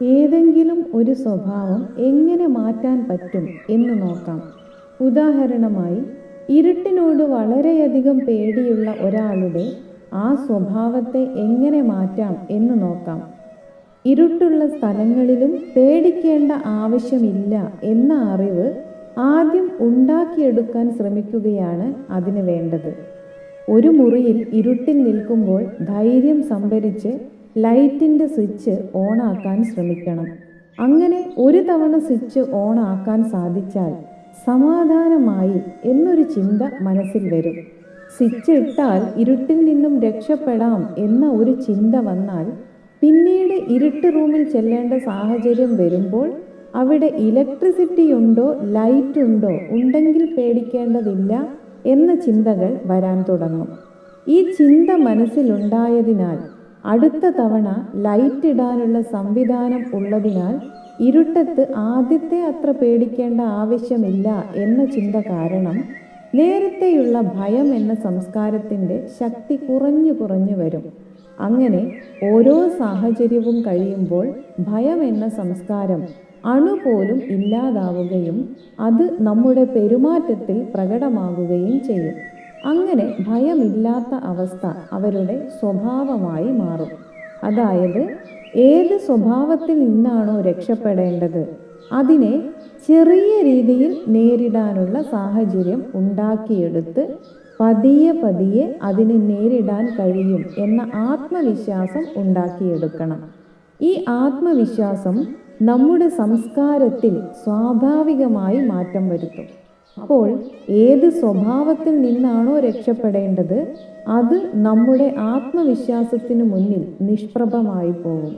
ഏതെങ്കിലും ഒരു സ്വഭാവം എങ്ങനെ മാറ്റാൻ പറ്റും എന്ന് നോക്കാം. ഉദാഹരണമായി, ഇരുട്ടിനോട് വളരെയധികം പേടിയുള്ള ഒരാളുടെ ആ സ്വഭാവത്തെ എങ്ങനെ മാറ്റാം എന്ന് നോക്കാം. ഇരുട്ടുള്ള സ്ഥലങ്ങളിലും പേടിക്കേണ്ട ആവശ്യമില്ല എന്ന അറിവ് ആദ്യം ഉണ്ടാക്കിയെടുക്കാൻ ശ്രമിക്കുകയാണ് അതിന് വേണ്ടത്. ഒരു മുറിയിൽ ഇരുട്ടിൽ നിൽക്കുമ്പോൾ ധൈര്യം സംഭരിച്ച് ലൈറ്റിൻ്റെ സ്വിച്ച് ഓണാക്കാൻ ശ്രമിക്കണം. അങ്ങനെ ഒരു തവണ സ്വിച്ച് ഓണാക്കാൻ സാധിച്ചാൽ സമാധാനമായി എന്നൊരു ചിന്ത മനസ്സിൽ വരും. സ്വിച്ച് ഇട്ടാൽ ഇരുട്ടിൽ നിന്നും രക്ഷപ്പെടാം എന്ന ഒരു ചിന്ത വന്നാൽ പിന്നീട് ഇരുട്ട് റൂമിൽ ചെല്ലേണ്ട സാഹചര്യം വരുമ്പോൾ അവിടെ ഇലക്ട്രിസിറ്റി ഉണ്ടോ, ലൈറ്റ് ഉണ്ടോ, ഉണ്ടെങ്കിൽ പേടിക്കേണ്ടതില്ല എന്ന ചിന്തകൾ വരാൻ തുടങ്ങും. ഈ ചിന്ത മനസ്സിലുണ്ടായതിനാൽ അടുത്ത തവണ ലൈറ്റ് ഇടാനുള്ള സംവിധാനം ഉള്ളതിനാൽ ഇരുട്ടത്ത് ആദ്യത്തെ അത്ര പേടിക്കേണ്ട ആവശ്യമില്ല എന്ന ചിന്ത കാരണം നേരത്തെയുള്ള ഭയം എന്ന സംസ്കാരത്തിൻ്റെ ശക്തി കുറഞ്ഞു വരും. അങ്ങനെ ഓരോ സാഹചര്യവും കഴിയുമ്പോൾ ഭയം എന്ന സംസ്കാരം അണുപോലും ഇല്ലാതാവുകയും അത് നമ്മുടെ പെരുമാറ്റത്തിൽ പ്രകടമാകുകയും ചെയ്യും. അങ്ങനെ ഭയമില്ലാത്ത അവസ്ഥ അവരുടെ സ്വഭാവമായി മാറും. അതായത് ഏത് സ്വഭാവത്തിൽ നിന്നാണോ രക്ഷപ്പെടേണ്ടത് അതിനെ ചെറിയ രീതിയിൽ നേരിടാനുള്ള സാഹചര്യം ഉണ്ടാക്കിയെടുത്ത് പതിയെ അതിനെ നേരിടാൻ കഴിയും എന്ന ആത്മവിശ്വാസം ഉണ്ടാക്കിയെടുക്കണം. ഈ ആത്മവിശ്വാസം നമ്മുടെ സംസ്കാരത്തിൽ സ്വാഭാവികമായി മാറ്റം വരുത്തും. അപ്പോൾ ഏത് സ്വഭാവത്തിൽ നിന്നാണോ രക്ഷപ്പെടേണ്ടത് അത് നമ്മുടെ ആത്മവിശ്വാസത്തിനു മുന്നിൽ നിഷ്പ്രഭമായി പോകും.